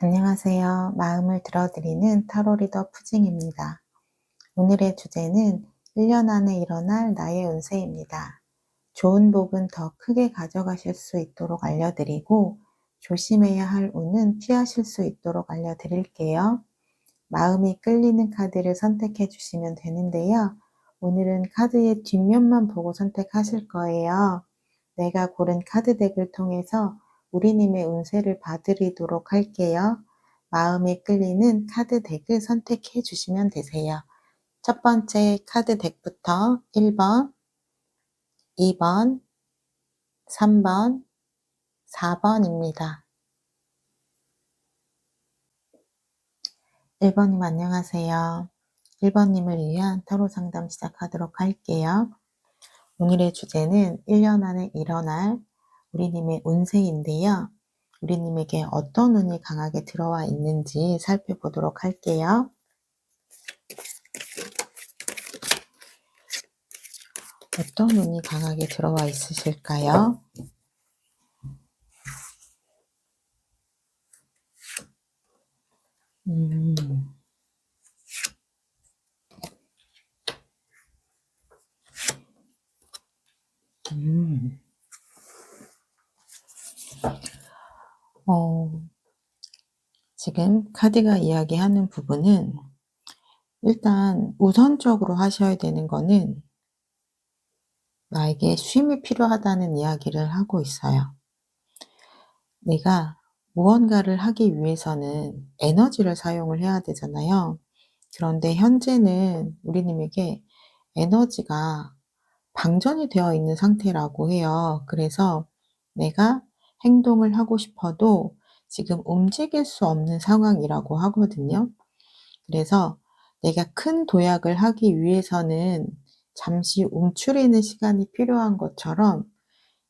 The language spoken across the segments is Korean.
안녕하세요. 마음을 들어드리는 타로 리더 푸징입니다. 오늘의 주제는 1년 안에 일어날 나의 운세입니다. 좋은 복은 더 크게 가져가실 수 있도록 알려드리고 조심해야 할 운은 피하실 수 있도록 알려드릴게요. 마음이 끌리는 카드를 선택해 주시면 되는데요. 오늘은 카드의 뒷면만 보고 선택하실 거예요. 내가 고른 카드 덱을 통해서 우리님의 운세를 봐드리도록 할게요. 마음이 끌리는 카드 덱을 선택해 주시면 되세요. 첫 번째 카드 덱부터 1번, 2번, 3번, 4번입니다. 1번님 안녕하세요. 1번님을 위한 타로 상담 시작하도록 할게요. 오늘의 주제는 1년 안에 일어날 우리님의 운세인데요. 우리님에게 어떤 운이 강하게 들어와 있는지 살펴보도록 할게요. 어떤 운이 강하게 들어와 있으실까요? 음, 음. 지금 카드가 이야기하는 부분은 일단 우선적으로 하셔야 되는 거는 나에게 쉼이 필요하다는 이야기를 하고 있어요. 내가 무언가를 하기 위해서는 에너지를 사용을 해야 되잖아요. 그런데 현재는 우리님에게 에너지가 방전이 되어 있는 상태라고 해요. 그래서 내가 행동을 하고 싶어도 지금 움직일 수 없는 상황이라고 하거든요. 그래서 내가 큰 도약을 하기 위해서는 잠시 움츠리는 시간이 필요한 것처럼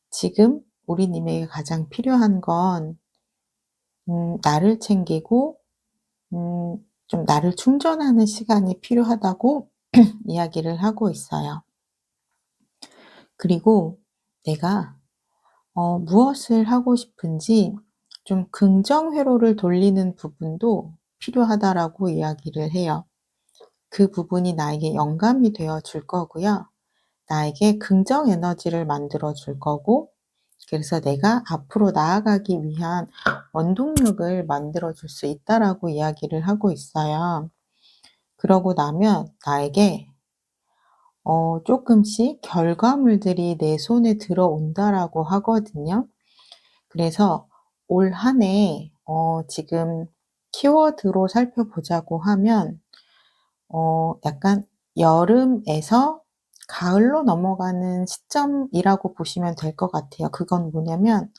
지금 우리님에게 가장 필요한 건 나를 챙기고 좀 나를 충전하는 시간이 필요하다고 이야기를 하고 있어요. 그리고 내가 무엇을 하고 싶은지 좀 긍정 회로를 돌리는 부분도 필요하다라고 이야기를 해요. 그 부분이 나에게 영감이 되어 줄 거고요. 나에게 긍정 에너지를 만들어 줄 거고, 그래서 내가 앞으로 나아가기 위한 원동력을 만들어 줄 수 있다라고 이야기를 하고 있어요. 그러고 나면 나에게 조금씩 결과물들이 내 손에 들어온다라고 하거든요. 그래서 올 한 해 지금 키워드로 살펴보자고 하면 약간 여름에서 가을로 넘어가는 시점이라고 보시면 될 것 같아요. 그건 뭐냐면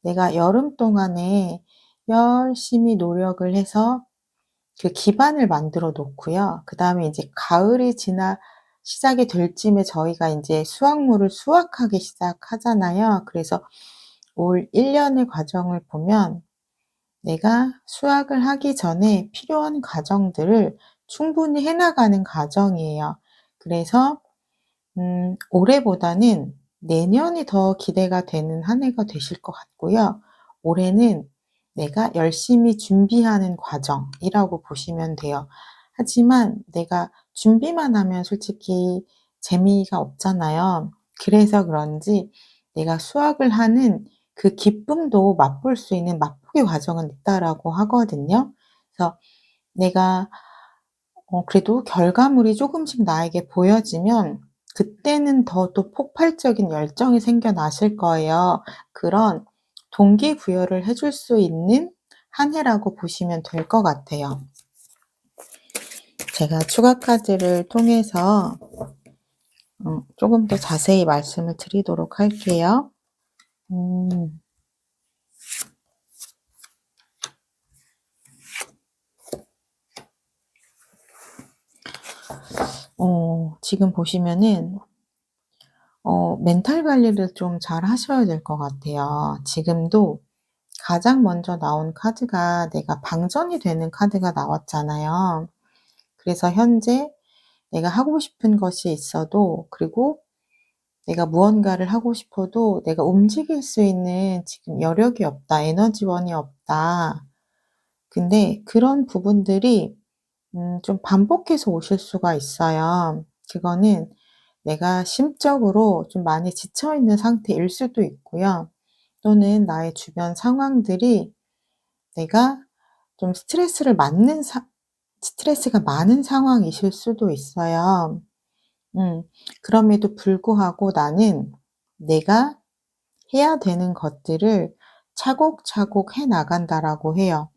내가 여름 동안에 열심히 노력을 해서 그 기반을 만들어 놓고요. 그다음에 이제 가을이 시작이 될 쯤에 저희가 인제 수확물을 수확하기 시작하잖아요. 그래서 올 1 년의 과정을 보면 내가 수확을 하기 전에 필요한 과정들을 충분히 해 나가는 과정이에요. 그래서 올해보다는 내년이 더 기대가 되는 한 해가 되실 것 같고요. 올해는 내가 열심히 준비하는 과정이라고 보시면 돼요. 하지만 내가 준비만 하면 솔직히 재미가 없잖아요. 그래서 그런지 내가 수확을 하는 그 기쁨도 맛볼 수 있는 맛보기 과정은 있다라고 하거든요. 그래서 내가 그래도 결과물이 조금씩 나에게 보여지면 그때는 더 또 폭발적인 열정이 생겨나실 거예요. 그런 동기부여를 해줄 수 있는 한 해라고 보시면 될 것 같아요. 제가 추가 카드를 통해서 조금 더 자세히 말씀을 드리도록 할게요. 음. 지금 보시면은 멘탈 관리를 좀 잘 하셔야 될 것 같아요. 지금도 가장 먼저 나온 카드가 내가 방전이 되는 카드가 나왔잖아요. 그래서 현재 내가 하고 싶은 것이 있어도, 그리고 내가 무언가를 하고 싶어도 내가 움직일 수 있는 지금 여력이 없다, 에너지원이 없다. 근데 그런 부분들이 좀 반복해서 오실 수가 있어요. 그거는 내가 심적으로 좀 많이 지쳐 있는 상태일 수도 있고요. 또는 나의 주변 상황들이 내가 좀 스트레스가 많은 상황이실 수도 있어요. 음. 그럼에도 불구하고 나는 내가 해야 되는 것들을 차곡차곡 해 나간다라고 해요.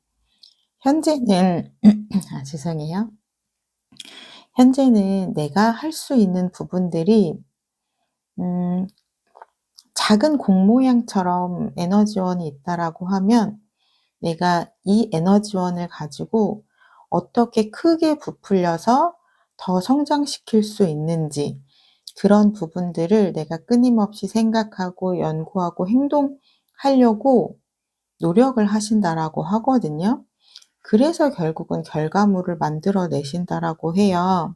현재는 죄송해요. 현재는 내가 할 수 있는 부분들이 음 작은 공 모양처럼 에너지원이 있다라고 하면 내가 이 에너지원을 가지고 어떻게 크게 부풀려서 더 성장시킬 수 있는지, 그런 부분들을 내가 끊임없이 생각하고 연구하고 행동하려고 노력을 하신다라고 하거든요. 그래서 결국은 결과물을 만들어 내신다라고 해요.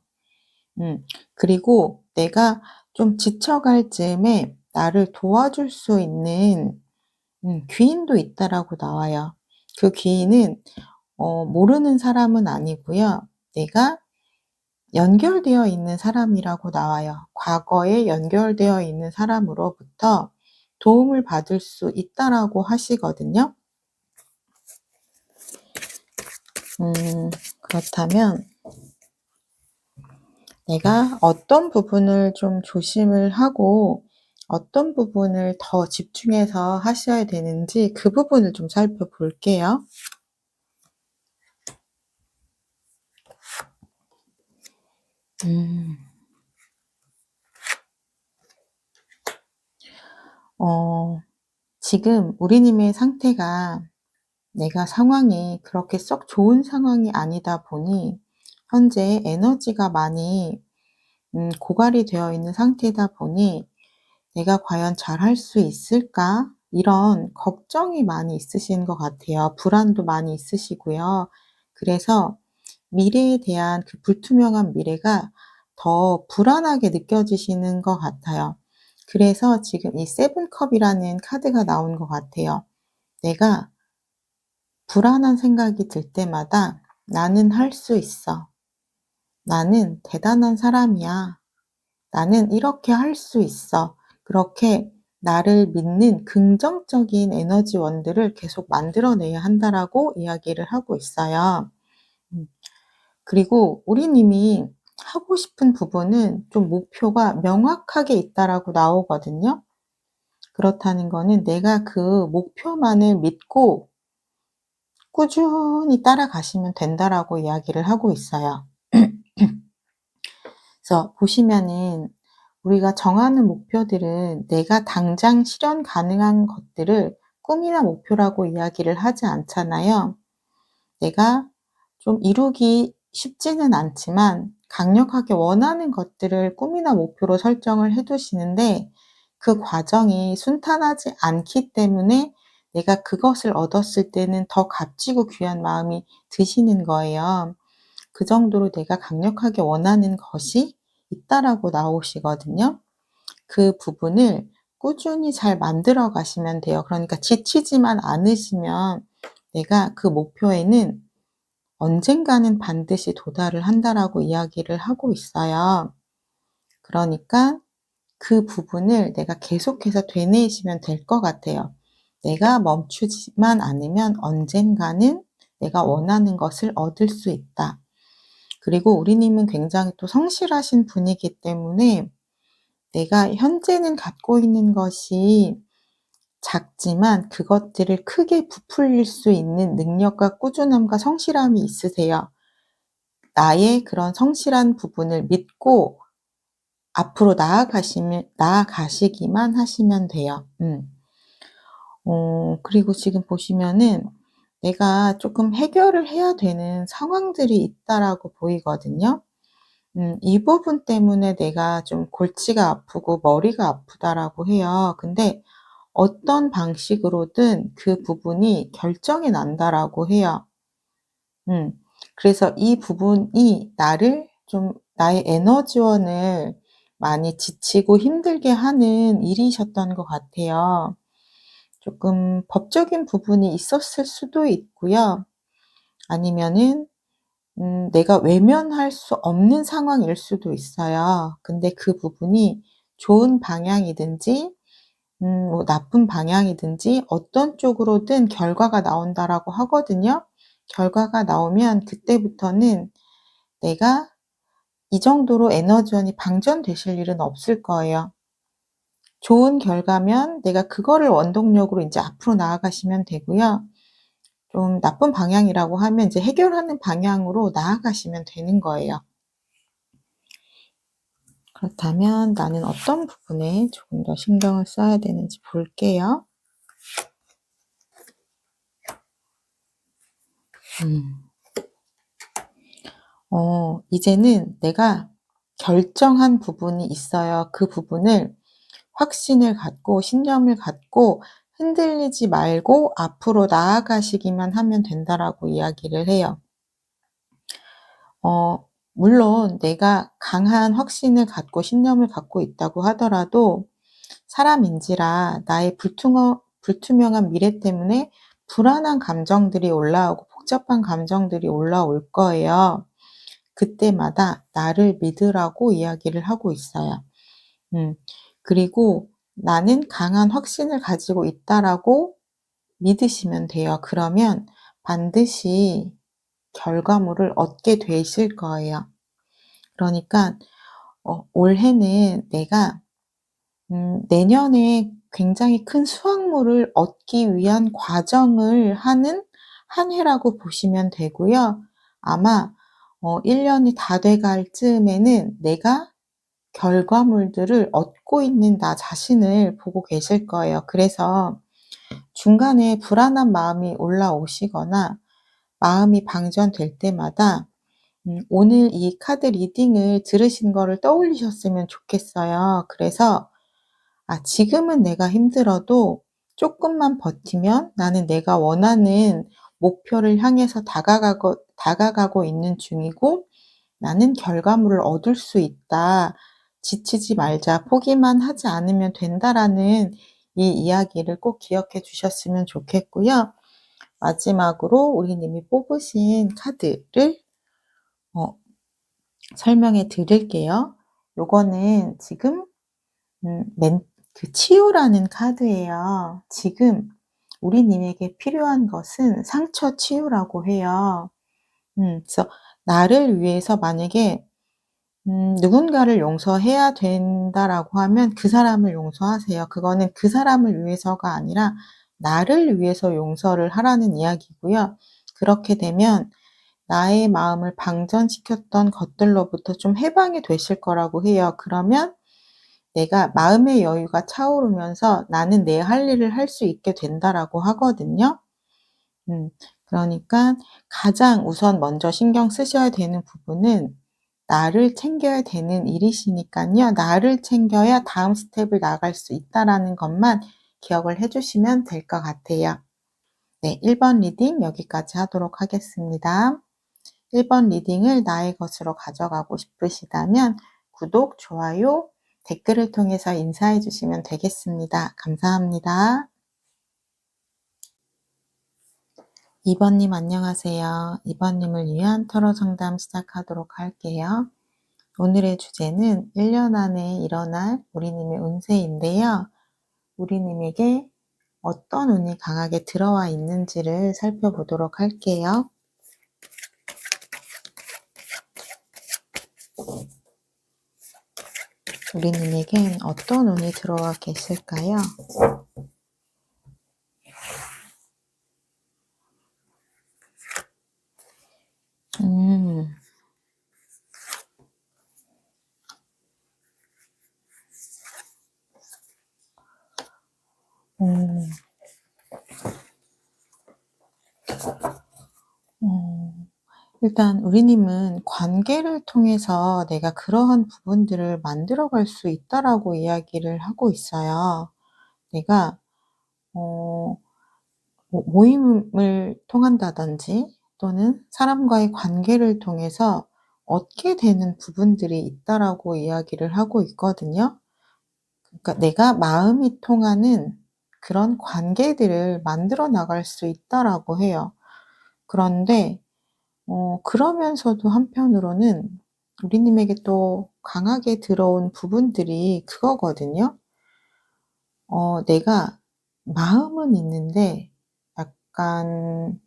음. 그리고 내가 좀 지쳐갈 즈음에 나를 도와줄 수 있는 귀인도 있다라고 나와요. 그 귀인은 모르는 사람은 아니고요. 내가 연결되어 있는 사람이라고 나와요. 과거에 연결되어 있는 사람으로부터 도움을 받을 수 있다라고 하시거든요. 그렇다면 내가 어떤 부분을 좀 조심을 하고 어떤 부분을 더 집중해서 하셔야 되는지 그 부분을 좀 살펴볼게요. 음. 어 지금 우리님의 상태가 내가 상황이 그렇게 썩 좋은 상황이 아니다 보니 현재 에너지가 많이 고갈이 되어 있는 상태이다 보니 '내가 과연 잘할 수 있을까?' 이런 걱정이 많이 있으신 것 같아요. 불안도 많이 있으시고요. 그래서 미래에 대한 그 불투명한 미래가 더 불안하게 느껴지시는 것 같아요. 그래서 지금 이 세븐 컵이라는 카드가 나온 것 같아요. 내가 불안한 생각이 들 때마다 '나는 할 수 있어. 나는 대단한 사람이야. 나는 이렇게 할 수 있어.' 그렇게 나를 믿는 긍정적인 에너지원들을 계속 만들어내야 한다라고 이야기를 하고 있어요. 음. 그리고 우리님이 하고 싶은 부분은 좀 목표가 명확하게 있다라고 나오거든요. 그렇다는 거는 내가 그 목표만을 믿고 꾸준히 따라가시면 된다라고 이야기를 하고 있어요. 그래서 보시면은 우리가 정하는 목표들은 내가 당장 실현 가능한 것들을 꿈이나 목표라고 이야기를 하지 않잖아요. 내가 좀 이루기 쉽지는 않지만 강력하게 원하는 것들을 꿈이나 목표로 설정을 해 두시는데 그 과정이 순탄하지 않기 때문에 내가 그것을 얻었을 때는 더 값지고 귀한 마음이 드시는 거예요. 그 정도로 내가 강력하게 원하는 것이 있다라고 나오시거든요. 그 부분을 꾸준히 잘 만들어 가시면 돼요. 그러니까 지치지만 않으시면 내가 그 목표에는 언젠가는 반드시 도달을 한다라고 이야기를 하고 있어요. 그러니까 그 부분을 내가 계속해서 되뇌이시면 될 것 같아요. 내가 멈추지만 않으면 언젠가는 내가 원하는 것을 얻을 수 있다. 그리고 우리님은 굉장히 또 성실하신 분이기 때문에 내가 현재는 갖고 있는 것이 작지만 그것들을 크게 부풀릴 수 있는 능력과 꾸준함과 성실함이 있으세요. 나의 그런 성실한 부분을 믿고 앞으로 나아가시기만 하시면 돼요. 그리고 지금 보시면은 내가 조금 해결을 해야 되는 상황들이 있다라고 보이거든요. 이 부분 때문에 내가 좀 골치가 아프고 머리가 아프다라고 해요. 근데 어떤 방식으로든 그 부분이 결정이 난다라고 해요. 음. 그래서 이 부분이 나의 에너지원을 많이 지치고 힘들게 하는 일이셨던 것 같아요. 조금 법적인 부분이 있었을 수도 있고요. 아니면은 내가 외면할 수 없는 상황일 수도 있어요. 근데 그 부분이 좋은 방향이든지 뭐 나쁜 방향이든지 어떤 쪽으로든 결과가 나온다라고 하거든요. 결과가 나오면 그때부터는 내가 이 정도로 에너지원이 방전되실 일은 없을 거예요. 좋은 결과면 내가 그거를 원동력으로 인제 앞으로 나아가시면 되고요. 좀 나쁜 방향이라고 하면 이제 해결하는 방향으로 나아가시면 되는 거예요. 그렇다면 나는 어떤 부분에 조금 더 신경을 써야 되는지 볼게요. 음. 이제는 내가 결정한 부분이 있어요. 그 부분을 확신을 갖고 신념을 갖고 흔들리지 말고 앞으로 나아가시기만 하면 된다라고 이야기를 해요. 물론 내가 강한 확신을 갖고 신념을 갖고 있다고 하더라도 사람인지라 나의 불투명한 미래 때문에 불안한 감정들이 올라오고 복잡한 감정들이 올라올 거예요. 그때마다 나를 믿으라고 이야기를 하고 있어요. 음. 그리고 '나는 강한 확신을 가지고 있다.'라고 믿으시면 돼요. 그러면 반드시 결과물을 얻게 되실 거예요. 그러니까 올해는 내가 내년에 굉장히 큰 수확물을 얻기 위한 과정을 하는 한 해라고 보시면 되고요. 아마 1 년이 다 돼갈 즈음에는 내가 결과물들을 얻고 있는 나 자신을 보고 계실 거예요. 그래서 중간에 불안한 마음이 올라오시거나 마음이 방전될 때마다 오늘 이 카드 리딩을 들으신 거를 떠올리셨으면 좋겠어요. 그래서 '아 지금은 내가 힘들어도 쪼끔만 버티면 나는 내가 원하는 목표를 향해서 다가가고 있는 중이고 나는 결과물을 얻을 수 있다. 지치지 말자. 포기만 하지 않으면 된다.'라는 이 이야기를 꼭 기억해 주셨으면 좋겠고요. 마지막으로 우리 님이 뽑으신 카드를 어 설명해 드릴게요. 요거는 지금 치유라는 카드예요. 지금 우리 님에게 필요한 것은 상처 치유라고 해요. 그래서 나를 위해서 만약에 '누군가를 용서해야 된다.'라고 하면 그 사람을 용서하세요. 그거는 그 사람을 위해서가 아니라 나를 위해서 용서를 하라는 이야기고요. 그렇게 되면 나의 마음을 방전시켰던 것들로부터 좀 해방이 되실 거라고 해요. 그러면 내가 마음의 여유가 차오르면서 '나는 내 할 일을 할 수 있게 된다.'라고 하거든요. 음 그러니까 가장 우선 먼저 신경 쓰셔야 되는 부분은 나를 챙겨야 되는 일이시니깐요. '나를 챙겨야 다음 스텝을 나갈 수 있다.'라는 것만 기억을 해 주시면 될 것 같아요. 네. 1번 리딩 여기까지 하도록 하겠습니다. 1번 리딩을 나의 것으로 가져가고 싶으시다면 구독, 좋아요, 댓글을 통해서 인사해 주시면 되겠습니다. 감사합니다. 2 번님 안녕하세요. 2 번님을 위한 타로 상담 시작하도록 할게요. 오늘의 주제는 1년 안에 일어날 우리님의 운세인데요. 우리님에게 어떤 운이 강하게 들어와 있는지를 살펴보도록 할게요. 우리님에겐 어떤 운이 들어와 계실까요? 음. 음. 음. 일단 우리님은 관계를 통해서 내가 그러한 부분들을 만들어 갈 수 있다라고 이야기를 하고 있어요. 내가 어 모임을 통한다든지 또는 사람과의 관계를 통해서 얻게 되는 부분들이 있다라고 이야기를 하고 있거든요. 그러니까 내가 마음이 통하는 그런 관계들을 만들어 나갈 수 있다라고 해요. 그런데 그러면서도 한편으로는 우리님에게 또 강하게 들어온 부분들이 그거거든요. 내가 마음은 있는데 약간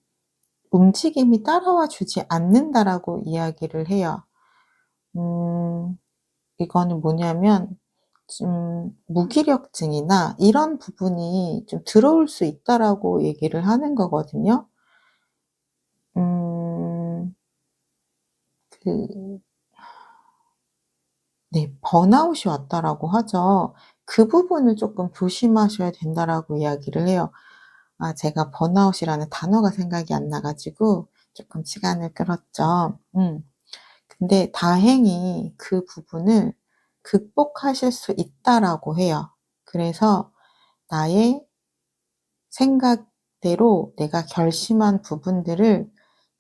움직임이 따라와 주지 않는다라고 이야기를 해요. 음 이거는 뭐냐면 좀 무기력증이나 이런 부분이 좀 들어올 수 있다라고 얘기를 하는 거거든요. 음 그 네, 번아웃이 왔다라고 하죠. 그 부분을 쪼끔 조심하셔야 된다라고 이야기를 해요. 제가 번아웃이라는 단어가 생각이 안 나 가지고 쪼끔 시간을 끌었죠. 근데 다행히 그 부분을 극복하실 수 있다라고 해요. 그래서 나의 생각대로 내가 결심한 부분들을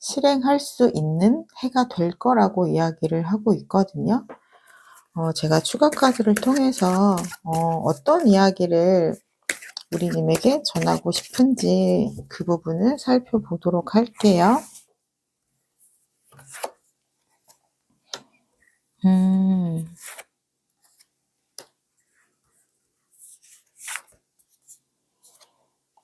실행할 수 있는 해가 될 거라고 이야기를 하고 있거든요. 제가 추가 카드를 통해서 어떤 이야기를 우리님에게 전하고 싶은지 그 부분을 살펴보도록 할게요. 음.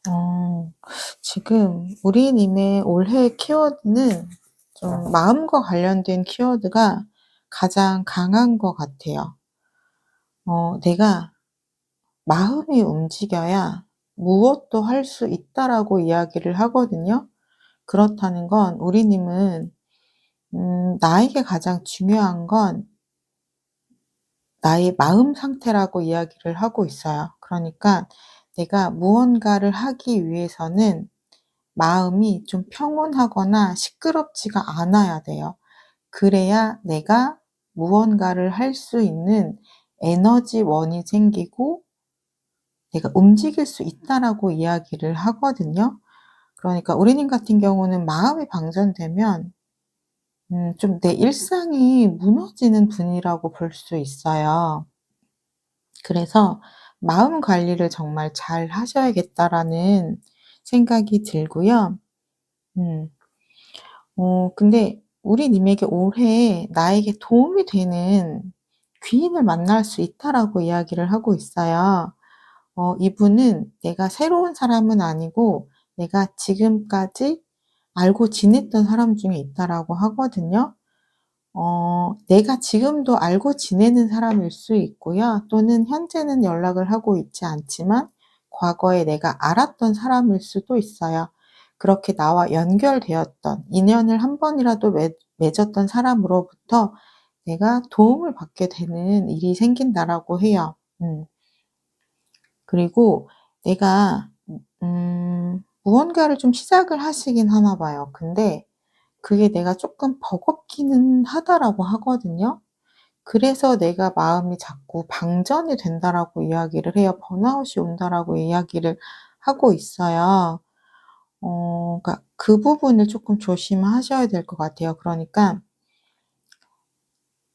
어 지금 우리님의 올해의 키워드는 좀 마음과 관련된 키워드가 가장 강한 것 같아요. 내가 마음이 움직여야 무엇도 할 수 있다라고 이야기를 하거든요. 그렇다는 건 우리님은 나에게 가장 중요한 건 나의 마음 상태라고 이야기를 하고 있어요. 그러니까 내가 무언가를 하기 위해서는 마음이 좀 평온하거나 시끄럽지가 않아야 돼요. 그래야 내가 무언가를 할 수 있는 에너지원이 생기고 내가 움직일 수 있다라고 이야기를 하거든요. 그러니까 우리님 같은 경우는 마음이 방전되면 좀 내 일상이 무너지는 분이라고 볼 수 있어요. 그래서 '마음 관리를 정말 잘 하셔야겠다.'라는 생각이 들고요. 음. 근데 우리님에게 올해 나에게 도움이 되는 귀인을 만날 수 있다라고 이야기를 하고 있어요. 이분은 내가 새로운 사람은 아니고 내가 지금까지 알고 지냈던 사람 중에 있다라고 하거든요. 내가 지금도 알고 지내는 사람일 수 있고요. 또는 현재는 연락을 하고 있지 않지만 과거에 내가 알았던 사람일 수도 있어요. 그렇게 나와 연결되었던 인연을 한 번이라도 맺었던 사람으로부터 내가 도움을 받게 되는 일이 생긴다라고 해요. 그리고 내가 무언가를 좀 시작을 하시긴 하나 봐요. 근데 그게 내가 쪼끔 버겁기는 하다라고 하거든요. 그래서 내가 마음이 자꾸 방전이 된다라고 이야기를 해요. 번아웃이 온다라고 이야기를 하고 있어요. 그러니까 그 부분을 쪼끔 조심하셔야 될 것 같아요. 그러니까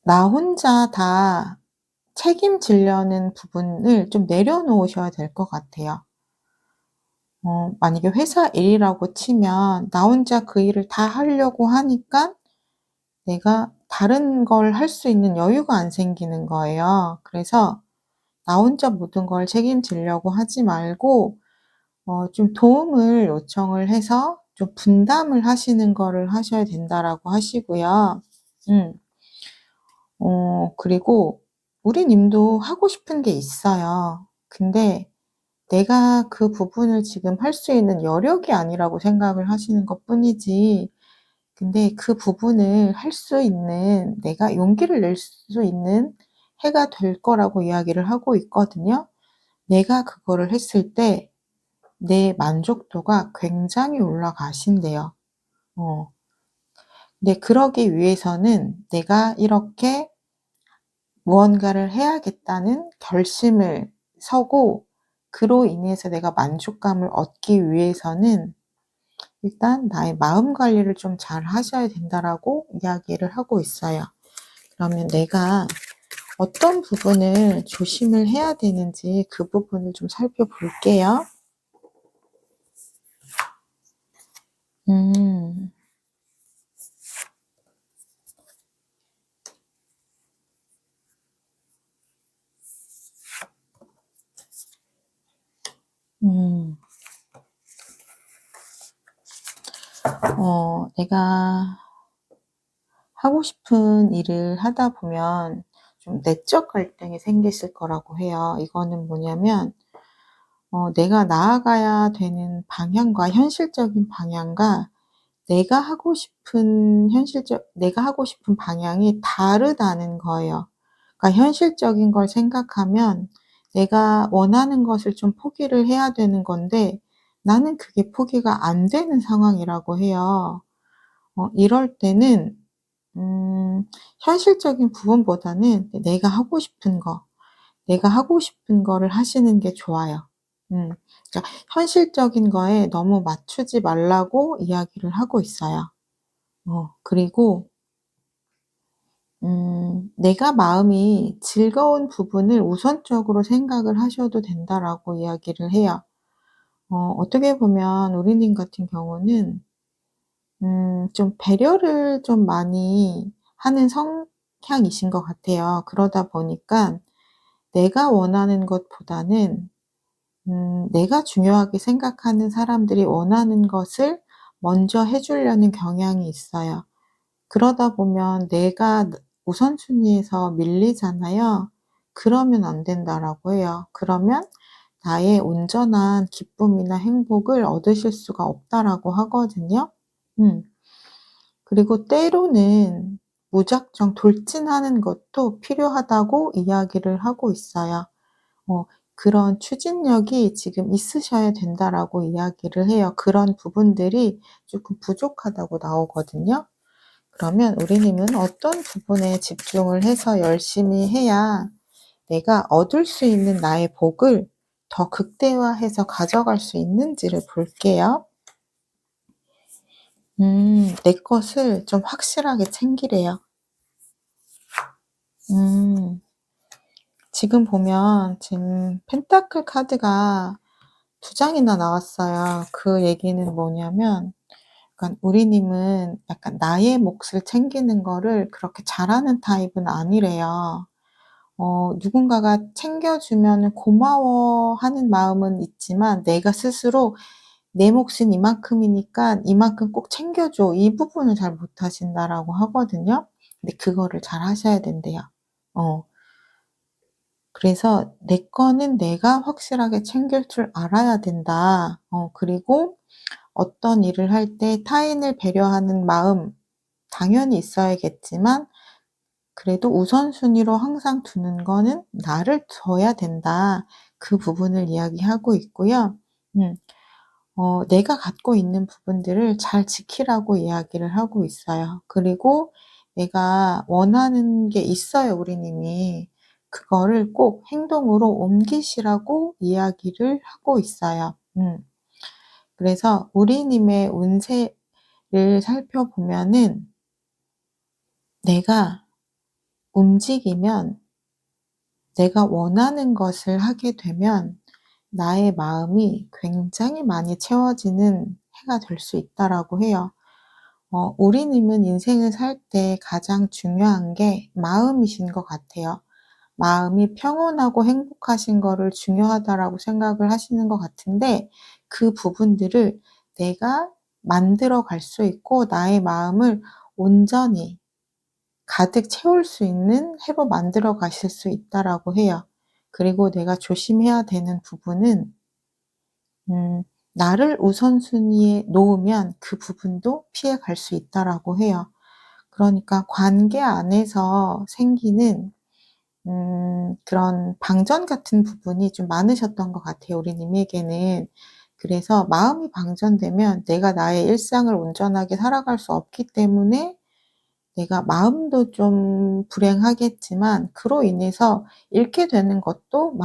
나 혼자 다 책임지려는 부분을 좀 내려놓으셔야 될 것 같아요. 만약에 회사 일이라고 치면 나 혼자 그 일을 다 하려고 하니까 내가 다른 걸 할 수 있는 여유가 안 생기는 거예요. 그래서 나 혼자 모든 걸 책임지려고 하지 말고 좀 도움을 요청을 해서 좀 분담을 하시는 거를 하셔야 된다라고 하시고요. 음. 그리고 우리 님도 하고 싶은 게 있어요. 근데 내가 그 부분을 지금 할 수 있는 여력이 아니라고 생각을 하시는 것뿐이지 근데 그 부분을 할 수 있는 내가 용기를 낼 수 있는 해가 될 거라고 이야기를 하고 있거든요. 내가 그거를 했을 때 내 만족도가 굉장히 올라가신대요. 어. 근데 그러기 위해서는 내가 이렇게 무언가를 해야겠다는 결심을 서고 그로 인해서 내가 만족감을 얻기 위해서는 일단 나의 마음 관리를 좀 잘 하셔야 된다라고 이야기를 하고 있어요. 그러면 내가 어떤 부분을 조심을 해야 되는지 그 부분을 좀 살펴볼게요. 음. 내가 하고 싶은 일을 하다 보면 좀 내적 갈등이 생겼을 거라고 해요. 이거는 뭐냐면 내가 나아가야 되는 방향과 현실적인 방향과 내가 하고 싶은 방향이 다르다는 거예요. 그러니까 현실적인 걸 생각하면 내가 원하는 것을 좀 포기를 해야 되는 건데 나는 그게 포기가 안 되는 상황이라고 해요. 이럴 때는 현실적인 부분보다는 내가 하고 싶은 거를 하시는 게 좋아요. 그러니까 현실적인 거에 너무 맞추지 말라고 이야기를 하고 있어요. 그리고 "내가 마음이 즐거운 부분을 우선적으로 생각을 하셔도 된다."라고 이야기를 해요. 어떻게 보면 우리님 같은 경우는 좀 배려를 좀 많이 하는 성향이신 것 같아요. 그러다 보니까 내가 원하는 것보다는 내가 중요하게 생각하는 사람들이 원하는 것을 먼저 해 주려는 경향이 있어요. 그러다 보면 내가 우선순위에서 밀리잖아요. 그러면 안 된다라고 해요. 그러면 나의 온전한 기쁨이나 행복을 얻으실 수가 없다라고 하거든요. 음. 그리고 때로는 무작정 돌진하는 것도 필요하다고 이야기를 하고 있어요. 어 그런 추진력이 지금 있으셔야 된다라고 이야기를 해요. 그런 부분들이 조금 부족하다고 나오거든요. 그러면 우리님은 어떤 부분에 집중을 해서 열심히 해야 내가 얻을 수 있는 나의 복을 더 극대화해서 가져갈 수 있는지를 볼게요. 내 것을 좀 확실하게 챙기래요. 지금 보면 지금 펜타클 카드가 2장이나 나왔어요. 그 얘기는 뭐냐면 약간 우리님은 약간 나의 몫을 챙기는 거를 그렇게 잘하는 타입은 아니래요. 누군가가 챙겨주면은 고마워하는 마음은 있지만 내가 스스로 '내 몫은 이만큼이니까 이만큼 꼭 챙겨줘.' 이 부분을 잘 못하신다라고 하거든요. 근데 그거를 잘 하셔야 된대요. 어 그래서 '내 거는 내가 확실하게 챙길 줄 알아야 된다.' 그리고 어떤 일을 할 때 타인을 배려하는 마음 당연히 있어야겠지만 그래도 우선순위로 항상 두는 거는 '나를 둬야 된다.' 그 부분을 이야기하고 있고요. 음. 내가 갖고 있는 부분들을 잘 지키라고 이야기를 하고 있어요. 그리고 내가 원하는 게 있어요, 우리님이. 그거를 꼭 행동으로 옮기시라고 이야기를 하고 있어요. 그래서 우리님의 운세를 살펴보면은 내가 움직이면 내가 원하는 것을 하게 되면 나의 마음이 굉장히 많이 채워지는 해가 될 수 있다라고 해요. 우리님은 인생을 살 때 가장 중요한 게 마음이신 것 같아요. 마음이 평온하고 행복하신 거를 중요하다라고 생각을 하시는 것 같은데 그 부분들을 내가 만들어 갈 수 있고 나의 마음을 온전히 가득 채울 수 있는 해로 만들어 가실 수 있다라고 해요. 그리고 내가 조심해야 되는 부분은 음 나를 우선순위에 놓으면 그 부분도 피해 갈 수 있다라고 해요. 그러니까 관계 안에서 생기는 그런 방전 같은 부분이 좀 많으셨던 것 같아요, 우리님에게는. 그래서 마음이 방전되면 내가 나의 일상을 온전하게 살아갈 수 없기 때문에 내가 마음도 좀 불행하겠지만 그로 인해서 잃게 되는 것도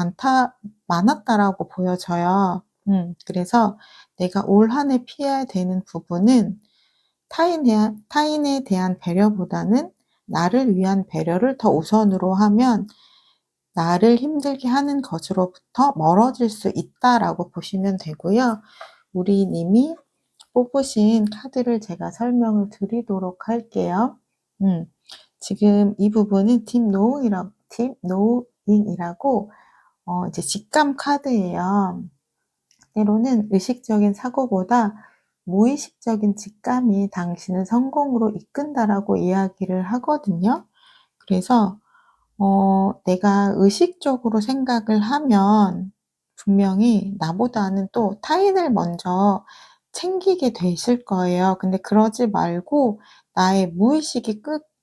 많았다라고 보여져요. 그래서 내가 올 한 해 피해야 되는 부분은 타인에 대한 배려보다는 나를 위한 배려를 더 우선으로 하면 '나를 힘들게 하는 것으로부터 멀어질 수 있다.'라고 보시면 되고요. 우리 님이 뽑으신 카드를 제가 설명을 드리도록 할게요. 음. 지금 이 부분은 딥 노잉이라고 이제 직감 카드예요. 때로는 의식적인 사고보다 무의식적인 직감이 당신을 성공으로 이끈다라고 이야기를 하거든요. 그래서 내가 의식적으로 생각을 하면 분명히 나보다는 또 타인을 먼저 챙기게 되실 거예요. 근데 그러지 말고 나의 무의식이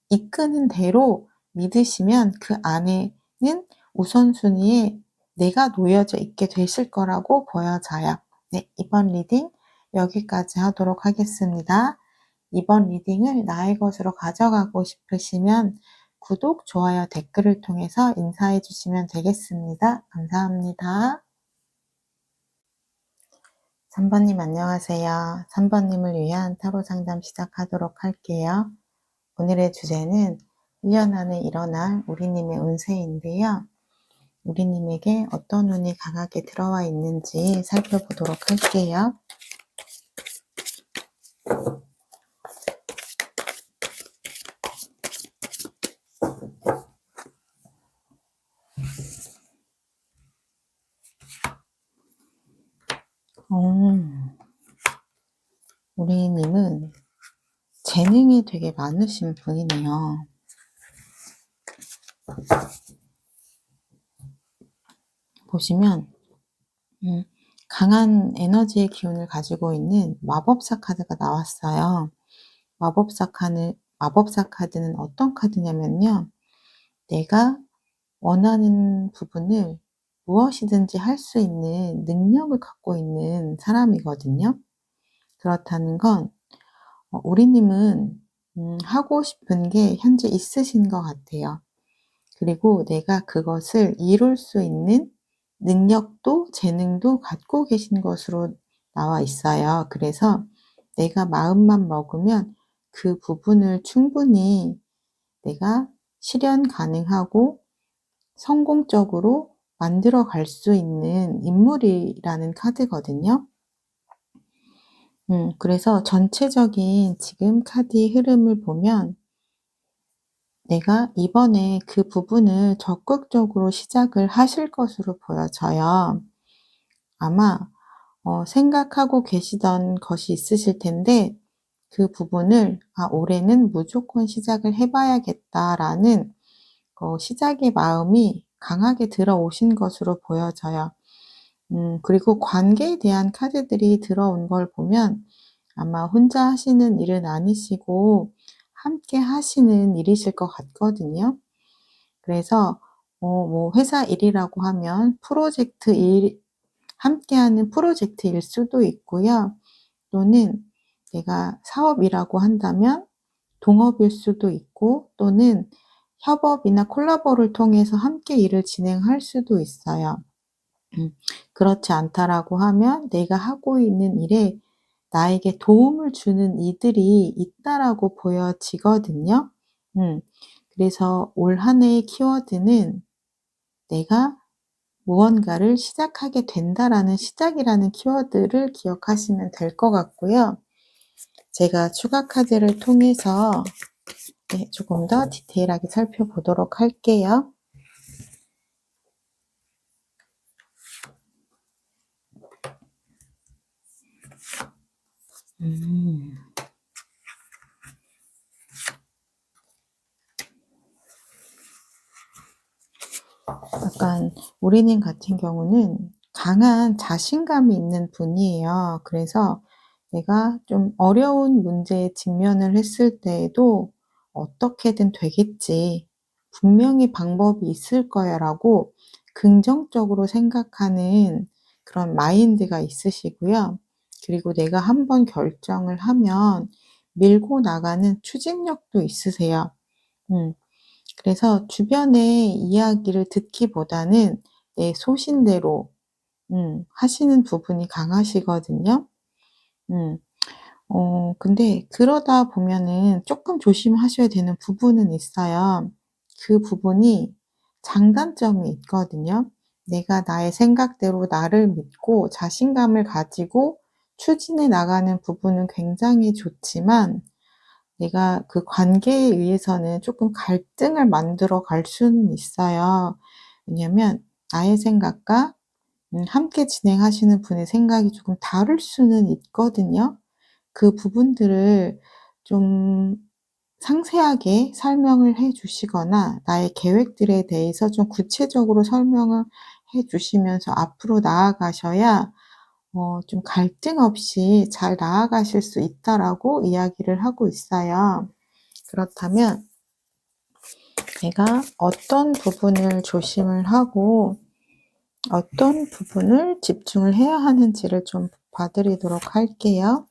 이끄는 대로 믿으시면 그 안에는 우선순위에 내가 놓여져 있게 되실 거라고 보여져요. 네, 이번 리딩 여기까지 하도록 하겠습니다. 이번 리딩을 나의 것으로 가져가고 싶으시면 구독, 좋아요, 댓글을 통해서 인사해 주시면 되겠습니다. 감사합니다. 3번님 안녕하세요. 3번님을 위한 타로 상담 시작하도록 할게요. 오늘의 주제는 1년 안에 일어날 우리님의 운세인데요. 우리님에게 어떤 운이 강하게 들어와 있는지 살펴보도록 할게요. 우리님은 재능이 되게 많으신 분이네요. 보시면 강한 에너지의 기운을 가지고 있는 마법사 카드가 나왔어요. 마법사 카드는 어떤 카드냐면요. 내가 원하는 부분을 무엇이든지 할 수 있는 능력을 갖고 있는 사람이거든요. 그렇다는 건 우리님은 하고 싶은 게 현재 있으신 것 같아요. 그리고 내가 그것을 이룰 수 있는 능력도 재능도 갖고 계신 것으로 나와 있어요. 그래서 내가 마음만 먹으면 그 부분을 충분히 내가 실현 가능하고 성공적으로 만들어 갈 수 있는 인물이라는 카드거든요. 그래서 전체적인 지금 카드의 흐름을 보면 내가 이번에 그 부분을 적극적으로 시작을 하실 것으로 보여져요. 아마 생각하고 계시던 것이 있으실 텐데 그 부분을 올해는 무조건 시작을 해 봐야겠다라는 시작의 마음이 강하게 들어오신 것으로 보여져요. 그리고 관계에 대한 카드들이 들어온 걸 보면 아마 혼자 하시는 일은 아니시고 함께 하시는 일이실 것 같거든요. 그래서 뭐 회사 일이라고 하면 프로젝트 일, 함께하는 프로젝트일 수도 있고요. 또는 내가 사업이라고 한다면 동업일 수도 있고, 또는 협업이나 콜라보를 통해서 함께 일을 진행할 수도 있어요. 그렇지 않다라고 하면 내가 하고 있는 일에 나에게 도움을 주는 이들이 있다라고 보여지거든요. 그래서 올 한 해의 키워드는 내가 무언가를 시작하게 된다라는 시작이라는 키워드를 기억하시면 될 것 같고요. 제가 추가 카드를 통해서 조금 더 디테일하게 살펴보도록 할게요. 약간 우리님 같은 경우는 강한 자신감이 있는 분이에요. 그래서 내가 좀 어려운 문제에 직면을 했을 때에도 '어떻게든 되겠지. 분명히 방법이 있을 거야.'라고 긍정적으로 생각하는 그런 마인드가 있으시고요. 그리고 내가 한번 결정을 하면 밀고 나가는 추진력도 있으세요. 음. 그래서 주변의 이야기를 듣기보다는 내 소신대로 하시는 부분이 강하시거든요. 음. 근데 그러다 보면은 쪼끔 조심하셔야 되는 부분은 있어요. 그 부분이 장단점이 있거든요. 내가 나의 생각대로 나를 믿고 자신감을 가지고 추진해 나가는 부분은 굉장히 좋지만 내가 그 관계에 의해서는 쪼끔 갈등을 만들어 갈 수는 있어요. 왜냐면 나의 생각과 함께 진행하시는 분의 생각이 조금 다를 수는 있거든요. 그 부분들을 좀 상세하게 설명을 해 주시거나 나의 계획들에 대해서 좀 구체적으로 설명을 해 주시면서 앞으로 나아가셔야 좀 갈등 없이 잘 나아가실 수 있다라고 이야기를 하고 있어요. 그렇다면 내가 어떤 부분을 조심을 하고 어떤 부분을 집중을 해야 하는지를 좀 봐 드리도록 할게요.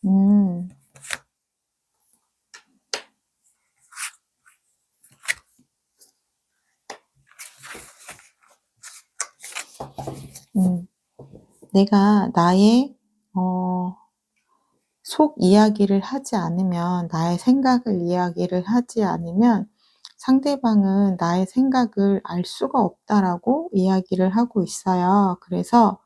음. 음. 내가 나의 어 속 이야기를 하지 않으면 나의 생각을 이야기를 하지 않으면 상대방은 나의 생각을 알 수가 없다라고 이야기를 하고 있어요. 그래서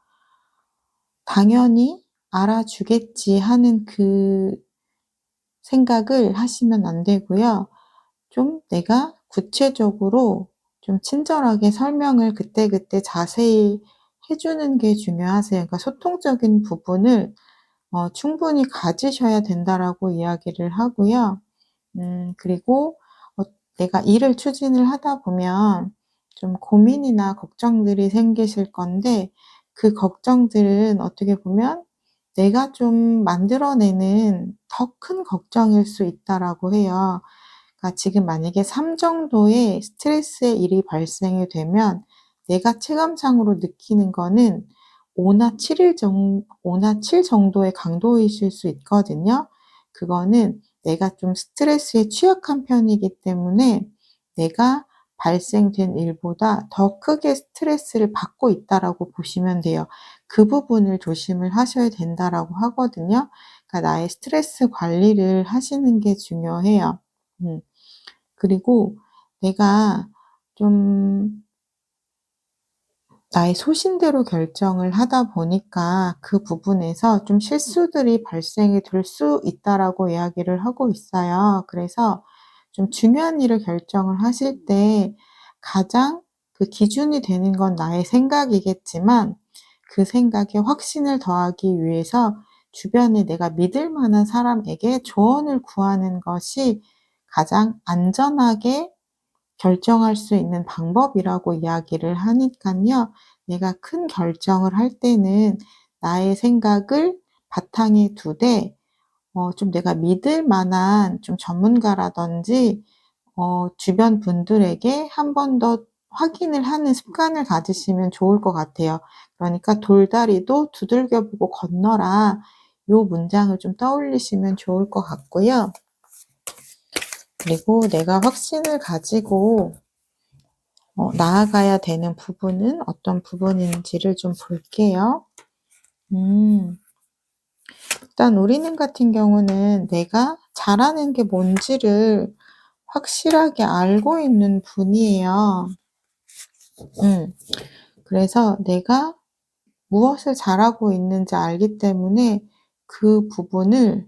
'당연히 알아주겠지.' 하는 그 생각을 하시면 안 되고요. 좀 내가 구체적으로 좀 친절하게 설명을 그때그때 자세히 해 주는 게 중요하세요. 그러니까 소통적인 부분을 충분히 가지셔야 된다라고 이야기를 하고요. 그리고 내가 일을 추진을 하다 보면 좀 고민이나 걱정들이 생기실 건데 그 걱정들은 어떻게 보면 내가 좀 만들어내는 더 큰 걱정일 수 있다라고 해요. 그러니까 지금 만약에 3 정도의 스트레스의 일이 발생이 되면 내가 체감상으로 느끼는 거는 5나 7 정도의 강도이실 수 있거든요. 그거는 내가 좀 스트레스에 취약한 편이기 때문에 내가 발생된 일보다 더 크게 스트레스를 받고 있다라고 보시면 돼요. 그 부분을 조심을 하셔야 된다라고 하거든요. 그러니까 나의 스트레스 관리를 하시는 게 중요해요. 음. 그리고 내가 좀 나의 소신대로 결정을 하다 보니까 그 부분에서 좀 실수들이 발생이 될 수 있다라고 이야기를 하고 있어요. 그래서 좀 중요한 일을 결정을 하실 때 가장 그 기준이 되는 건 나의 생각이겠지만 그 생각에 확신을 더하기 위해서 주변에 내가 믿을 만한 사람에게 조언을 구하는 것이 가장 안전하게 결정할 수 있는 방법이라고 이야기를 하니깐요. 내가 큰 결정을 할 때는 나의 생각을 바탕에 두되 좀 내가 믿을 만한 좀 전문가라든지 주변 분들에게 한 번 더 확인을 하는 습관을 가지시면 좋을 것 같아요. 그러니까 "돌다리도 두들겨 보고 건너라." 요 문장을 좀 떠올리시면 좋을 것 같고요. 그리고 내가 확신을 가지고 나아가야 되는 부분은 어떤 부분인지를 좀 볼게요. 음. 일단 우리는 같은 경우는 내가 잘하는 게 뭔지를 확실하게 알고 있는 분이에요. 음. 그래서 내가 무엇을 잘하고 있는지 알기 때문에 그 부분을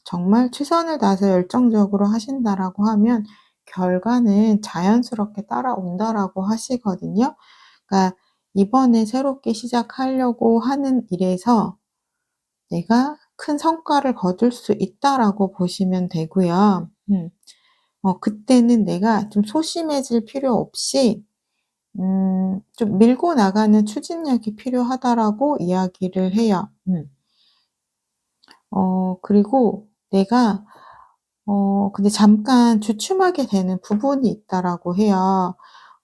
정말 최선을 다해서 열정적으로 하신다라고 하면 결과는 자연스럽게 따라온다라고 하시거든요. 그러니까 이번에 새롭게 시작하려고 하는 일에서 내가 큰 성과를 거둘 수 있다라고 보시면 되고요. 그때는 내가 좀 소심해질 필요 없이 좀 밀고 나가는 추진력이 필요하다라고 이야기를 해요. 그리고 내가 근데 잠깐 주춤하게 되는 부분이 있다라고 해요.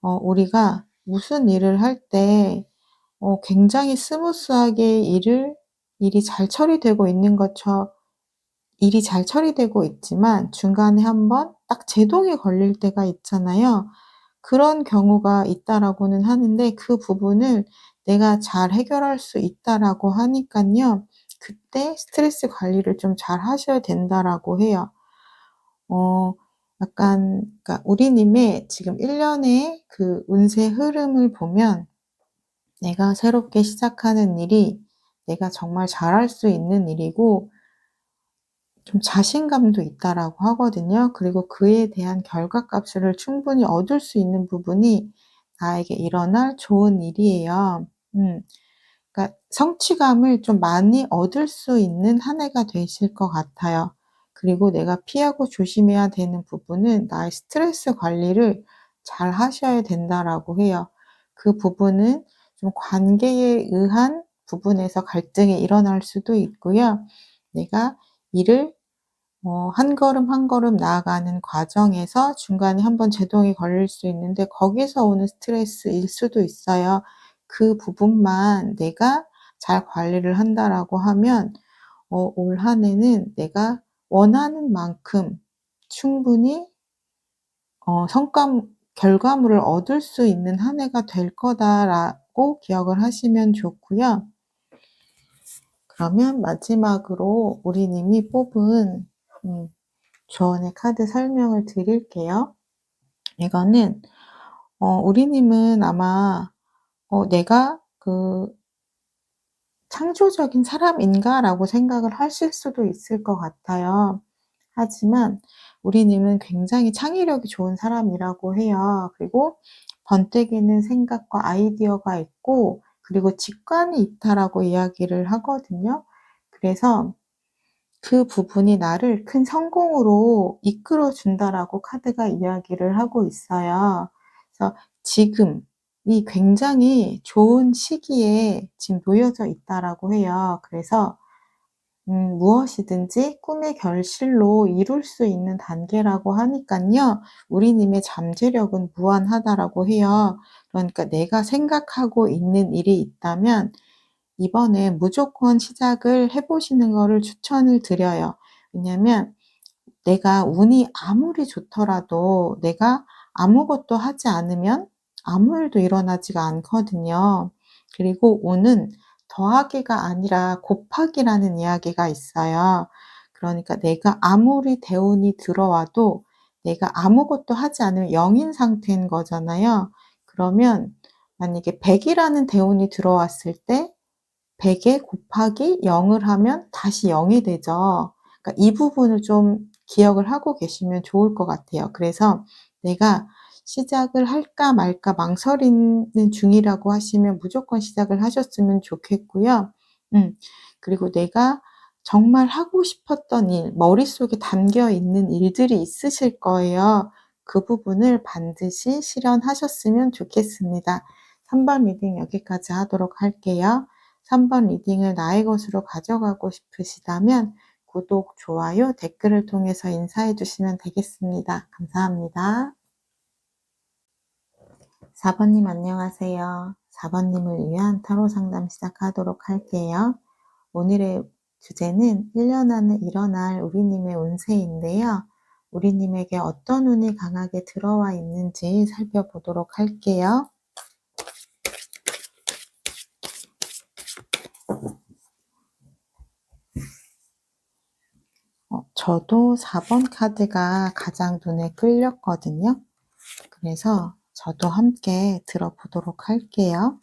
우리가 무슨 일을 할 때 굉장히 스무스하게 일이 잘 처리되고 있는 것처 일이 잘 처리되고 있지만 중간에 한번 딱 제동이 걸릴 때가 있잖아요. 그런 경우가 있다라고는 하는데 그 부분을 내가 잘 해결할 수 있다라고 하니깐요. 그때 스트레스 관리를 좀 잘 하셔야 된다라고 해요. 어 약간 그러니까 우리님의 지금 1 년의 그 운세 흐름을 보면 내가 새롭게 시작하는 일이 내가 정말 잘할 수 있는 일이고 좀 자신감도 있다라고 하거든요. 그리고 그에 대한 결과값을 충분히 얻을 수 있는 부분이 나에게 일어날 좋은 일이에요. 음. 그러니까 성취감을 좀 많이 얻을 수 있는 한 해가 되실 것 같아요. 그리고 내가 피하고 조심해야 되는 부분은 나의 스트레스 관리를 잘 하셔야 된다라고 해요. 그 부분은 좀 관계에 의한 부분에서 갈등이 일어날 수도 있고요. 내가 일을 한 걸음 한 걸음 나아가는 과정에서 중간에 한번 제동이 걸릴 수 있는데 거기서 오는 스트레스일 수도 있어요. 그 부분만 내가 잘 관리를 한다라고 하면 올 한 해는 내가 원하는 만큼 충분히 성과 결과물을 얻을 수 있는 한 해가 될 거다라고 기억을 하시면 좋고요. 그러면 마지막으로 우리 님이 뽑은 조언의 카드 설명을 드릴게요. 이거는 우리 님은 아마 '내가 그 창조적인 사람인가?'라고 생각을 하실 수도 있을 것 같아요. 하지만 우리 님은 굉장히 창의력이 좋은 사람이라고 해요. 그리고 번뜩이는 생각과 아이디어가 있고 그리고 직관이 있다라고 이야기를 하거든요. 그래서 그 부분이 나를 큰 성공으로 이끌어 준다라고 카드가 이야기를 하고 있어요. 그래서 지금이 굉장히 좋은 시기에 지금 놓여져 있다라고 해요. 그래서 무엇이든지 꿈의 결실로 이룰 수 있는 단계라고 하니깐요. 우리 님의 잠재력은 무한하다라고 해요. 그러니까 내가 생각하고 있는 일이 있다면 이번에 무조건 시작을 해 보시는 거를 추천을 드려요. 왜냐면 내가 운이 아무리 좋더라도 내가 아무것도 하지 않으면 아무 일도 일어나지가 않거든요. 그리고 운은 더하기가 아니라 곱하기라는 이야기가 있어요. 그러니까 내가 아무리 대운이 들어와도 내가 아무것도 하지 않으면 0인 상태인 거잖아요. 그러면 만약에 100 이라는 대운이 들어왔을 때 100에 곱하기 0을 하면 다시 0이 되죠. 그러니까 이 부분을 좀 기억을 하고 계시면 좋을 것 같아요. 그래서 내가 시작을 할까 말까 망설이는 중이라고 하시면 무조건 시작을 하셨으면 좋겠고요. 그리고 내가 정말 하고 싶었던 일, 머릿속에 담겨 있는 일들이 있으실 거예요. 그 부분을 반드시 실현하셨으면 좋겠습니다. 3번 리딩 여기까지 하도록 할게요. 3번 리딩을 나의 것으로 가져가고 싶으시다면 구독, 좋아요, 댓글을 통해서 인사해 주시면 되겠습니다. 감사합니다. 4번님 안녕하세요. 4번님을 위한 타로 상담 시작하도록 할게요. 오늘의 주제는 1년 안에 일어날 우리님의 운세인데요. 우리님에게 어떤 운이 강하게 들어와 있는지 살펴보도록 할게요. 저도 4번 카드가 가장 눈에 끌렸거든요. 그래서 저도 함께 들어보도록 할게요.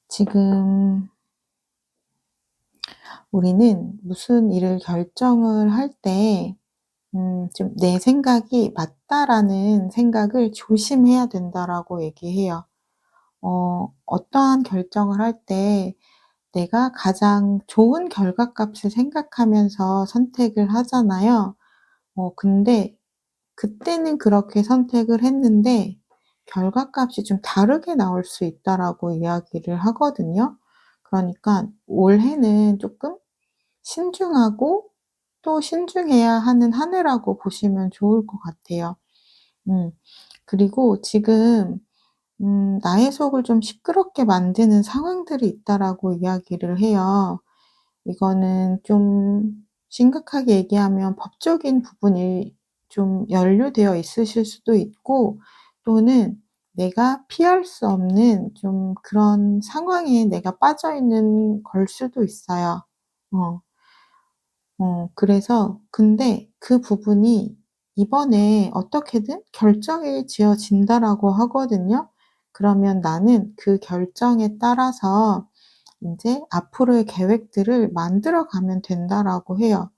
지금 우리는 무슨 일을 결정을 할 때 좀 '내 생각이 맞다.'라는 생각을 조심해야 된다라고 얘기해요. 어떠한 결정을 할 때 내가 가장 좋은 결과값을 생각하면서 선택을 하잖아요. 근데 그때는 그렇게 선택을 했는데 결과값이 좀 다르게 나올 수 있다라고 이야기를 하거든요. 그러니까 올해는 조금 신중하고 또 신중해야 하는 한 해라고 보시면 좋을 것 같아요. 음. 그리고 지금 나의 속을 좀 시끄럽게 만드는 상황들이 있다라고 이야기를 해요. 이거는 좀 심각하게 얘기하면 법적인 부분이 좀 연루되어 있으실 수도 있고 또는 내가 피할 수 없는 좀 그런 상황에 내가 빠져 있는 걸 수도 있어요. 어. 그래서 근데 그 부분이 이번에 어떻게든 결정이 지어진다라고 하거든요. 그러면 나는 그 결정에 따라서 인제 앞으로의 계획들을 만들어 가면 된다라고 해요.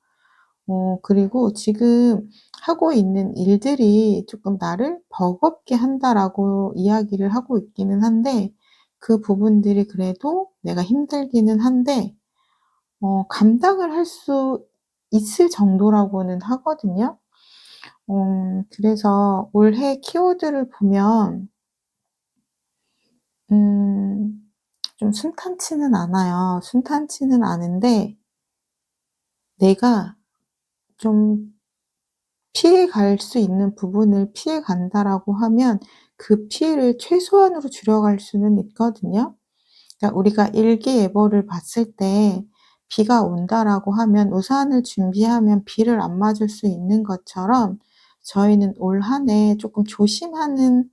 그리고 지금 하고 있는 일들이 조금 '나를 버겁게 한다.'라고 이야기를 하고 있기는 한데, 그 부분들이 그래도 내가 힘들기는 한데 감당을 할 수 있을 정도라고는 하거든요. 그래서 올해 키워드를 보면 음 좀 순탄치는 않아요. 순탄치는 않은데, 내가 좀 피해 갈 수 있는 부분을 피해 간다라고 하면 그 피해를 최소한으로 줄여갈 수는 있거든요. 그러니까 우리가 일기예보를 봤을 때 비가 온다라고 하면 우산을 준비하면 비를 안 맞을 수 있는 것처럼, 저희는 올 한 해 조금 조심하는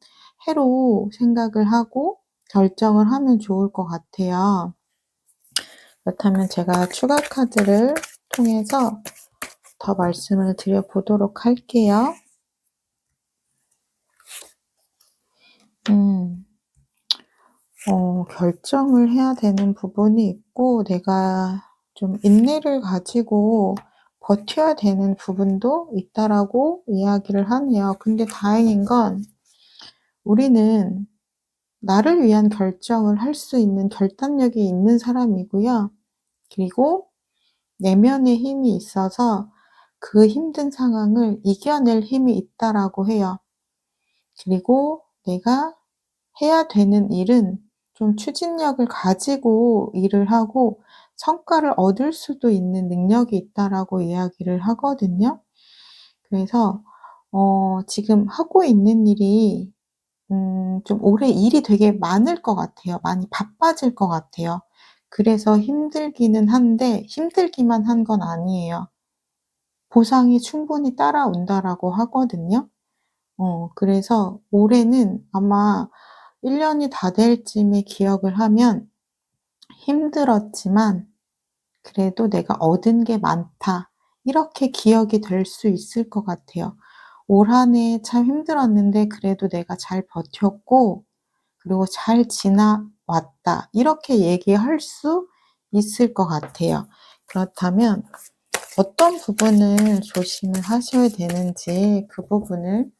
해로 생각을 하고 결정을 하면 좋을 것 같아요. 그렇다면 제가 추가 카드를 통해서 더 말씀을 드려 보도록 할게요. 음. 결정을 해야 되는 부분이 있고, 내가 좀 인내를 가지고 버텨야 되는 부분도 있다라고 이야기를 하네요. 근데 다행인 건, 우리는 나를 위한 결정을 할 수 있는 결단력이 있는 사람이고요. 그리고 내면의 힘이 있어서 그 힘든 상황을 이겨낼 힘이 있다라고 해요. 그리고 내가 해야 되는 일은 좀 추진력을 가지고 일을 하고 성과를 얻을 수도 있는 능력이 있다라고 이야기를 하거든요. 그래서 지금 하고 있는 일이 좀 올해 일이 되게 많을 것 같아요. 많이 바빠질 것 같아요. 그래서 힘들기는 한데, 힘들기만 한 건 아니에요. 보상이 충분히 따라온다라고 하거든요. 그래서 올해는 아마 1 년이 다 될 쯤에 기억을 하면 '힘들었지만 그래도 내가 얻은 게 많다.' 이렇게 기억이 될 수 있을 것 같아요. '올 한 해 참 힘들었는데 그래도 내가 잘 버텼고 그리고 잘 지나왔다.' 이렇게 얘기할 수 있을 것 같아요. 그렇다면 어떤 부분을 조심을 하셔야 되는지 그 부분을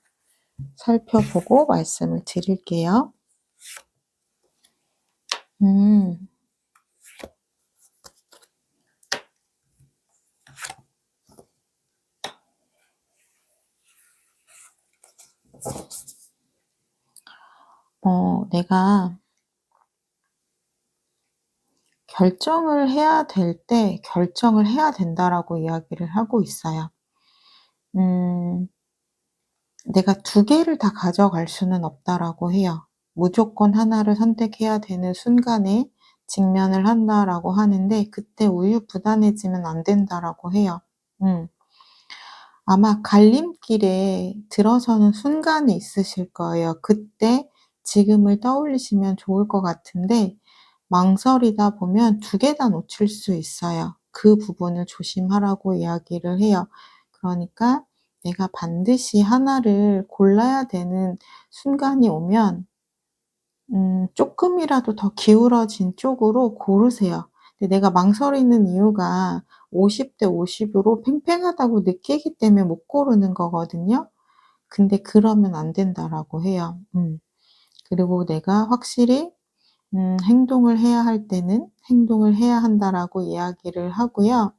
살펴보고 말씀을 드릴게요. 음. 내가 결정을 해야 될 때 "결정을 해야 된다."라고 이야기를 하고 있어요. 음 "내가 두 개를 다 가져갈 수는 없다."라고 해요. "무조건 하나를 선택해야 되는 순간에 직면을 한다."라고 하는데, 그때 우유부단해지면 안 된다라고 해요. 음. 아마 갈림길에 들어서는 순간이 있으실 거예요. 그때 지금을 떠올리시면 좋을 것 같은데, 망설이다 보면 두 개 다 놓칠 수 있어요. 그 부분을 조심하라고 이야기를 해요. 그러니까 내가 반드시 하나를 골라야 되는 순간이 오면 쪼끔이라도 더 기울어진 쪽으로 고르세요. 근데 내가 망설이는 이유가 50대 50 으로 팽팽하다고 느끼기 때문에 못 고르는 거거든요. 근데 "그러면 안 된다."라고 해요. 그리고 내가 확실히 행동을 해야 할 때는 "행동을 해야 한다."라고 이야기를 하고요.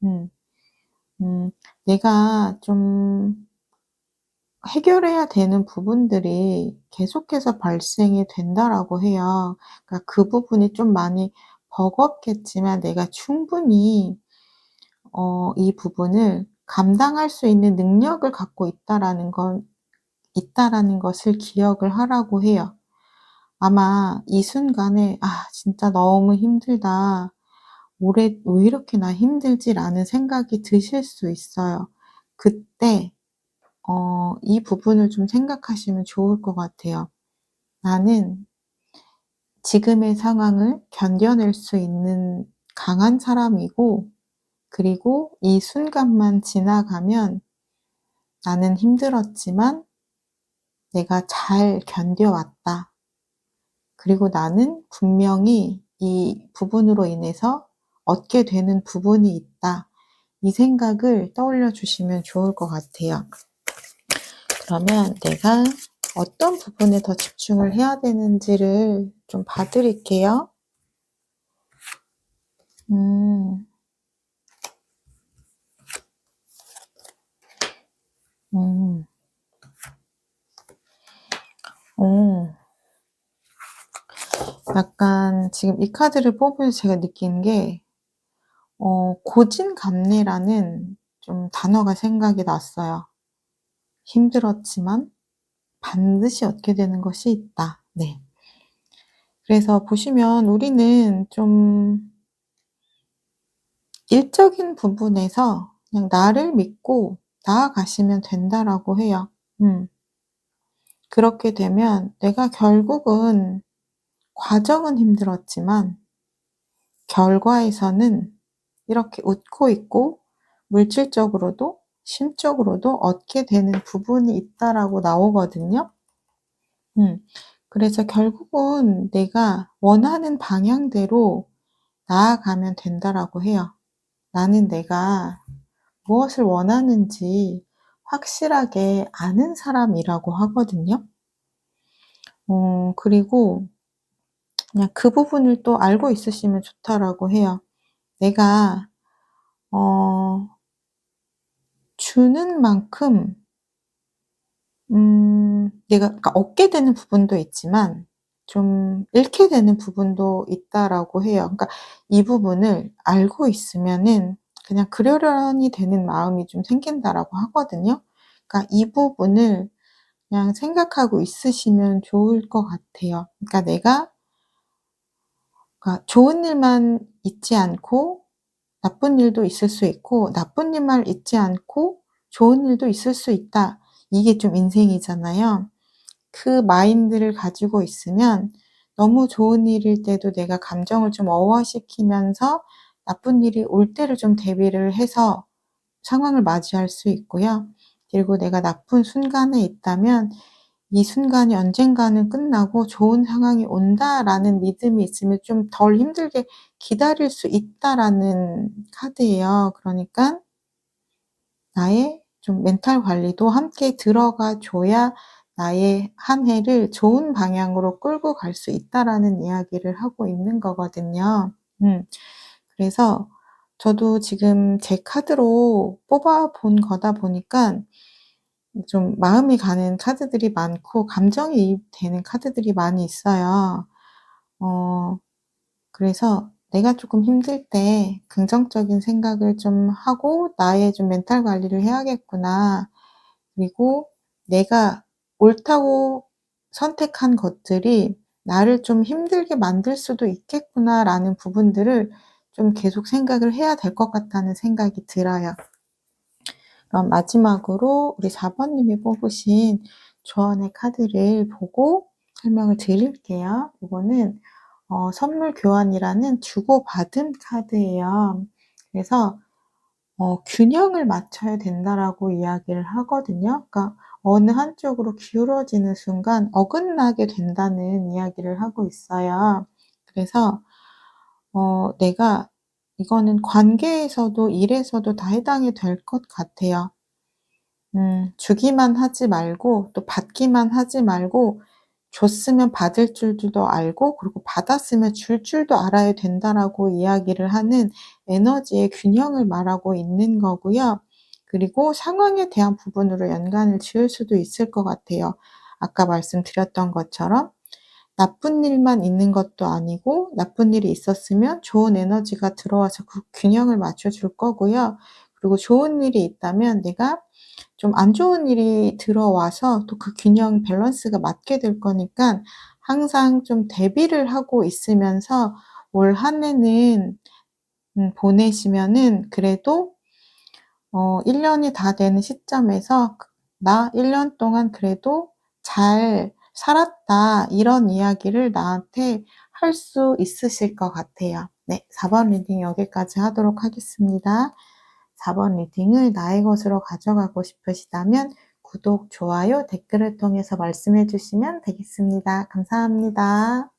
음 음 내가 좀 해결해야 되는 부분들이 계속해서 발생이 된다라고 해요. 그러니까 그 부분이 좀 많이 버겁겠지만 내가 충분히 이 부분을 감당할 수 있는 능력을 갖고 있다라는 것을 기억을 하라고 해요. 아마 이 순간에 '아 진짜 너무 힘들다. 올해 왜 이렇게 나 힘들지?'라는 생각이 드실 수 있어요. 그때 이 부분을 좀 생각하시면 좋을 것 같아요. '나는 지금의 상황을 견뎌낼 수 있는 강한 사람이고, 그리고 이 순간만 지나가면 나는 힘들었지만 내가 잘 견뎌왔다. 그리고 나는 분명히 이 부분으로 인해서 얻게 되는 부분이 있다.' 이 생각을 떠올려 주시면 좋을 것 같아요. 그러면 내가 어떤 부분에 더 집중을 해야 되는지를 좀 봐 드릴게요. 음. 음. 어. 약간 지금 이 카드를 뽑으면서 제가 느낀 게 고진감래라는 좀 단어가 생각이 났어요. 힘들었지만 반드시 얻게 되는 것이 있다. 네. 그래서 보시면 우리는 좀 일적인 부분에서 그냥 '나를 믿고 나아가시면 된다.'라고 해요. 음. 그렇게 되면 내가 결국은 과정은 힘들었지만 결과에서는 이렇게 웃고 있고 물질적으로도 심적으로도 얻게 되는 부분이 있다라고 나오거든요. 음. 그래서 결국은 내가 원하는 방향대로 나아가면 된다라고 해요. 나는 내가 무엇을 원하는지 확실하게 아는 사람이라고 하거든요. 그리고 그냥 그 부분을 또 알고 있으시면 좋다라고 해요. 내가 어 주는 만큼 내가 그러니까 얻게 되는 부분도 있지만 좀 잃게 되는 부분도 있다라고 해요. 그러니까 이 부분을 알고 있으면은 그냥 그러려니 되는 마음이 좀 생긴다라고 하거든요. 그러니까 이 부분을 그냥 생각하고 있으시면 좋을 것 같아요. 그러니까 내가 그러니까 좋은 일만 있지 않고 나쁜 일도 있을 수 있고 나쁜 일만 있지 않고 좋은 일도 있을 수 있다. 이게 좀 인생이잖아요. 그 마인드를 가지고 있으면 너무 좋은 일일 때도 내가 감정을 좀 어워시키면서 나쁜 일이 올 때를 좀 대비를 해서 상황을 맞이할 수 있고요. 그리고 내가 나쁜 순간에 있다면 '이 순간이 언젠가는 끝나고 좋은 상황이 온다.'라는 믿음이 있으면 좀 덜 힘들게 기다릴 수 있다라는 카드예요. 그러니깐 나의 좀 멘탈 관리도 함께 들어가 줘야 나의 한 해를 좋은 방향으로 끌고 갈 수 있다라는 이야기를 하고 있는 거거든요. 음. 그래서 저도 지금 제 카드로 뽑아 본 거다 보니깐 좀 마음이 가는 카드들이 많고 감정이 이입되는 카드들이 많이 있어요. 어 그래서 '내가 쪼끔 힘들 때 긍정적인 생각을 좀 하고 나의 좀 멘탈 관리를 해야겠구나.' 그리고 '내가 옳다고 선택한 것들이 나를 좀 힘들게 만들 수도 있겠구나.'라는 부분들을 좀 계속 생각을 해야 될 것 같다는 생각이 들어요. 그럼 마지막으로 우리 4 번님이 뽑으신 조언의 카드를 보고 설명을 드릴게요. 이거는 선물 교환이라는 주고받은 카드예요. 그래서 "균형을 맞춰야 된다."라고 이야기를 하거든요. 그러니까 어느 한쪽으로 기울어지는 순간 어긋나게 된다는 이야기를 하고 있어요. 그래서 내가 이거는 관계에서도 일에서도 다 해당이 될 것 같아요. 주기만 하지 말고 또 받기만 하지 말고 줬으면 받을 줄도 알고 그리고 받았으면 줄 줄도 알아야 된다라고 이야기를 하는 에너지의 균형을 말하고 있는 거고요. 그리고 상황에 대한 부분으로 연관을 지을 수도 있을 것 같아요. 아까 말씀드렸던 것처럼 나쁜 일만 있는 것도 아니고 나쁜 일이 있었으면 좋은 에너지가 들어와서 그 균형을 맞춰 줄 거고요. 그리고 좋은 일이 있다면 내가 좀 안 좋은 일이 들어와서 또 그 균형 밸런스가 맞게 될 거니깐 항상 좀 대비를 하고 있으면서 올 한 해는 보내시면은 그래도 1 년이 다 되는 시점에서 '나 1년 동안 그래도 잘 살았다.' 이런 이야기를 나한테 할 수 있으실 것 같아요. 네. 4번 리딩 여기까지 하도록 하겠습니다. 4번 리딩을 나의 것으로 가져가고 싶으시다면 구독, 좋아요, 댓글을 통해서 말씀해 주시면 되겠습니다. 감사합니다.